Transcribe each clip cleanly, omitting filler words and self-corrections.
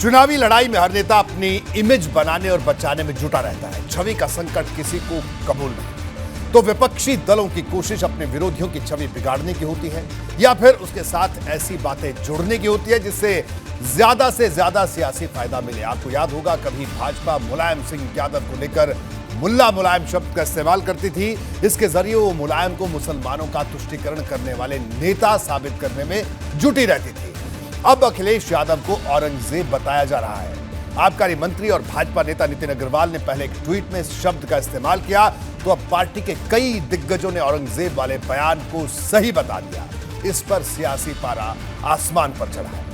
चुनावी लड़ाई में हर नेता अपनी इमेज बनाने और बचाने में जुटा रहता है। छवि का संकट किसी को कबूल नहीं, तो विपक्षी दलों की कोशिश अपने विरोधियों की छवि बिगाड़ने की होती है या फिर उसके साथ ऐसी बातें जोड़ने की होती है जिससे ज्यादा से ज्यादा सियासी फायदा मिले। आपको याद होगा कभी भाजपा मुलायम सिंह यादव को लेकर मुल्ला मुलायम शब्द का इस्तेमाल करती थी। इसके जरिए वो मुलायम को मुसलमानों का तुष्टीकरण करने वाले नेता साबित करने में जुटी रहती थी। अब अखिलेश यादव को औरंगजेब बताया जा रहा है। आबकारी मंत्री और भाजपा नेता नितिन अग्रवाल ने पहले एक ट्वीट में इस शब्द का इस्तेमाल किया, तो अब पार्टी के कई दिग्गजों ने औरंगजेब वाले बयान को सही बता दिया। इस पर सियासी पारा आसमान पर चढ़ा है।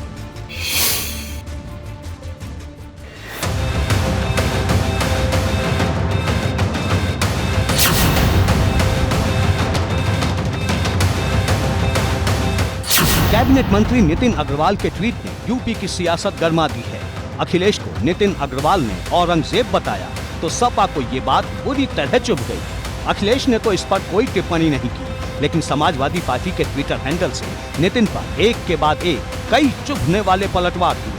कैबिनेट मंत्री नितिन अग्रवाल के ट्वीट ने यूपी की सियासत गरमा दी है। अखिलेश को नितिन अग्रवाल ने औरंगजेब बताया तो सपा को ये बात बुरी तरह चुभ गई। अखिलेश ने तो इस पर कोई टिप्पणी नहीं की, लेकिन समाजवादी पार्टी के ट्विटर हैंडल से नितिन पर एक के बाद एक कई चुभने वाले पलटवार हुए।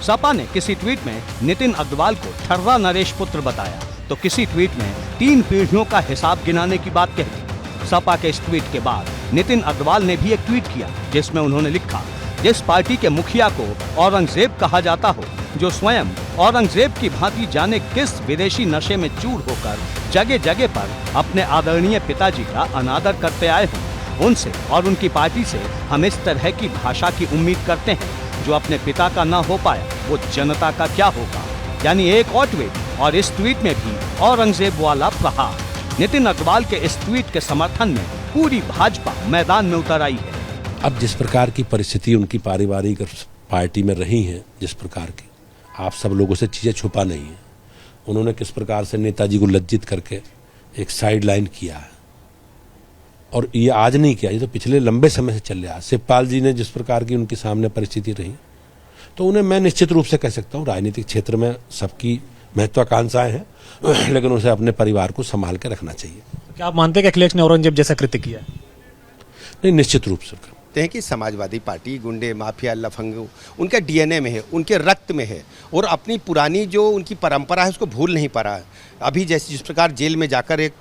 सपा ने किसी ट्वीट में नितिन अग्रवाल को ठर्रा नरेश पुत्र बताया, तो किसी ट्वीट में 3 पीढ़ियों का हिसाब गिनाने की बात कह दी। सपा के इस ट्वीट के बाद नितिन अग्रवाल ने भी एक ट्वीट किया जिसमें उन्होंने लिखा, जिस पार्टी के मुखिया को औरंगजेब कहा जाता हो, जो स्वयं औरंगजेब की भांति जाने किस विदेशी नशे में चूर होकर जगह जगह पर अपने आदरणीय पिताजी का अनादर करते आए हों, उनसे और उनकी पार्टी से हम इस तरह की भाषा की उम्मीद करते हैं। जो अपने पिता का ना हो पाया वो जनता का क्या होगा। यानी एक और ट्वीट, और इस ट्वीट में भी औरंगजेब वाला प्रहार। नितिन अग्रवाल के इस ट्वीट के समर्थन में पूरी भाजपा मैदान में उतर आई है। अब जिस प्रकार की परिस्थिति उनकी पारिवारिक पार्टी में रही है, जिस प्रकार की, आप सब लोगों से चीजें छुपा नहीं है। उन्होंने किस प्रकार से नेताजी को लज्जित करके एक साइड लाइन किया है, और ये आज नहीं किया, ये तो पिछले लंबे समय से चल रहा है। शिवपाल जी ने जिस प्रकार की उनके सामने परिस्थिति रही, तो उन्हें मैं निश्चित रूप से कह सकता हूँ राजनीतिक क्षेत्र में सबकी महत्वाकांक्षाएं हैं, लेकिन उसे अपने परिवार को संभाल के रखना चाहिए। क्या आप मानते हैं कि अखिलेश ने औरंगजेब जैसा कृत्य किया है? नहीं, निश्चित रूप से कहते हैं कि समाजवादी पार्टी, गुंडे, माफिया, लफंगू उनके डीएनए में है, उनके रक्त में है, और अपनी पुरानी जो उनकी परंपरा है उसको भूल नहीं पा रहा है। अभी जैसे जिस प्रकार जेल में जाकर एक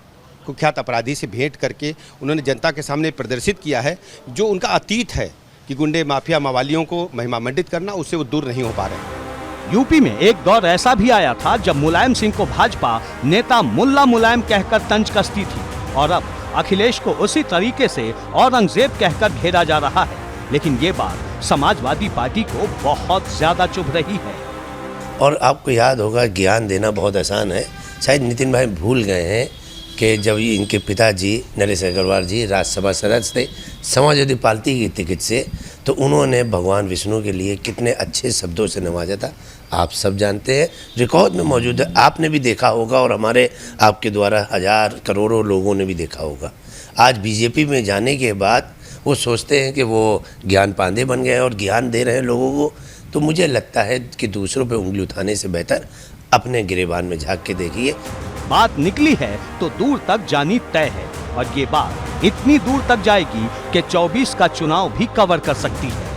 कुख्यात अपराधी से भेंट करके उन्होंने जनता के सामने प्रदर्शित किया है, जो उनका अतीत है कि गुंडे, माफिया, मवालियों को महिमामंडित करना, उससे वो दूर नहीं हो पा रहे। यूपी में एक दौर ऐसा भी आया था जब मुलायम सिंह को भाजपा नेता मुल्ला मुलायम कहकर तंज कसती थी, और अब अखिलेश को उसी तरीके से औरंगजेब कहकर घेरा जा रहा है। लेकिन ये बात समाजवादी पार्टी को बहुत ज्यादा चुभ रही है। और आपको याद होगा, ज्ञान देना बहुत आसान है। शायद नितिन भाई भूल गए हैं कि जब ये इनके पिताजी नरेश अग्रवाल जी राज्यसभा सदस्य थे समाजवादी पार्टी की टिकट से, तो उन्होंने भगवान विष्णु के लिए कितने अच्छे शब्दों से नवाजा था। आप सब जानते हैं, रिकॉर्ड में मौजूद है, आपने भी देखा होगा, और हमारे आपके द्वारा हजार करोड़ों लोगों ने भी देखा होगा। आज बीजेपी में जाने के बाद वो सोचते हैं कि वो ज्ञान पांडे बन गए और ज्ञान दे रहे हैं लोगों को। तो मुझे लगता है कि दूसरों पर उंगली उठाने से बेहतर अपने गिरेबान में झांक के देखिए। बात निकली है तो दूर तक जानी तय है, और ये बात इतनी दूर तक जाएगी कि 24 का चुनाव भी कवर कर सकती है।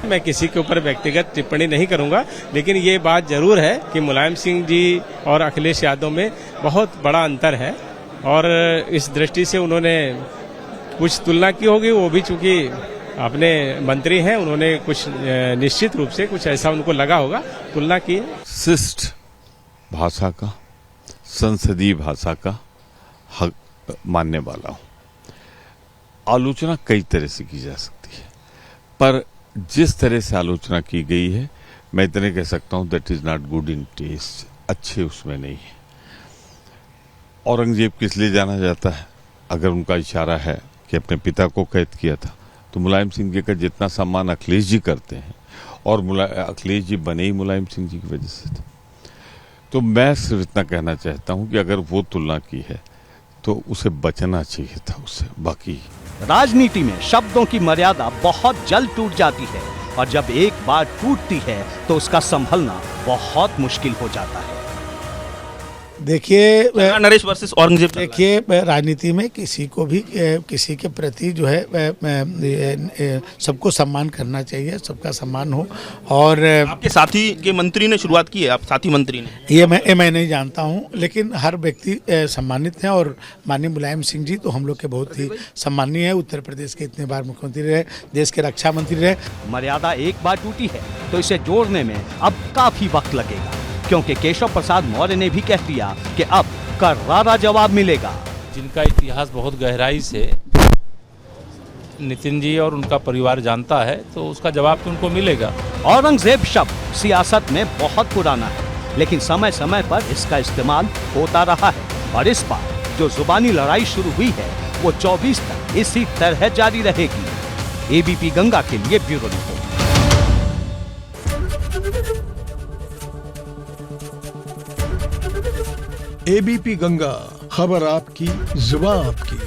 मैं किसी के ऊपर व्यक्तिगत टिप्पणी नहीं करूंगा, लेकिन ये बात जरूर है कि मुलायम सिंह जी और अखिलेश यादव में बहुत बड़ा अंतर है, और इस दृष्टि से उन्होंने कुछ तुलना की होगी। वो भी चूंकि अपने मंत्री हैं, उन्होंने कुछ निश्चित रूप से कुछ ऐसा उनको लगा होगा, तुलना की। शिष्ट भाषा का, संसदीय भाषा का हक मानने वाला हूं। आलोचना कई तरह से की जा सकती है, पर जिस तरह से आलोचना की गई है, मैं इतने कह सकता हूं that is not good in test. अच्छे उसमें नहीं है। औरंगजेब किस लिए जाना जाता है? अगर उनका इशारा है कि अपने पिता को कैद किया था, तो मुलायम सिंह जी का जितना सम्मान अखिलेश जी करते हैं, और अखिलेश जी बने ही मुलायम सिंह जी की वजह से थे। तो मैं सिर्फ इतना कहना चाहता हूं कि अगर वो तुलना की है तो उसे बचना चाहिए था उससे। बाकी राजनीति में शब्दों की मर्यादा बहुत जल्द टूट जाती है, और जब एक बार टूटती है तो उसका संभलना बहुत मुश्किल हो जाता है। देखिए नरेश वर्सेस औरंगजेब चल रहा है। देखिए राजनीति में किसी को भी किसी के प्रति जो है सबको सम्मान करना चाहिए, सबका सम्मान हो। और आपके साथी के मंत्री ने शुरुआत की है, आप साथी मंत्री ने। ये मैं नहीं जानता हूँ, लेकिन हर व्यक्ति सम्मानित हैं। और माननीय मुलायम सिंह जी तो हम लोग के बहुत ही सम्मानीय है। उत्तर प्रदेश के इतने बार मुख्यमंत्री रहे, देश के रक्षा मंत्री रहे। मर्यादा एक बार टूटी है तो इसे जोड़ने में अब काफी वक्त लगेगा, क्योंकि केशव प्रसाद मौर्य ने भी कह दिया कि अब करारा जवाब मिलेगा। जिनका इतिहास बहुत गहराई से नितिन जी और उनका परिवार जानता है, तो उसका जवाब तो उनको मिलेगा। औरंगजेब शब्द सियासत में बहुत पुराना है, लेकिन समय समय पर इसका इस्तेमाल होता रहा है। और इस बार जो जुबानी लड़ाई शुरू हुई है वो 24 तक इसी तरह जारी रहेगी। एबीपी गंगा के लिए ब्यूरो रिपोर्ट। एबीपी गंगा, खबर आपकी, जुबान आपकी।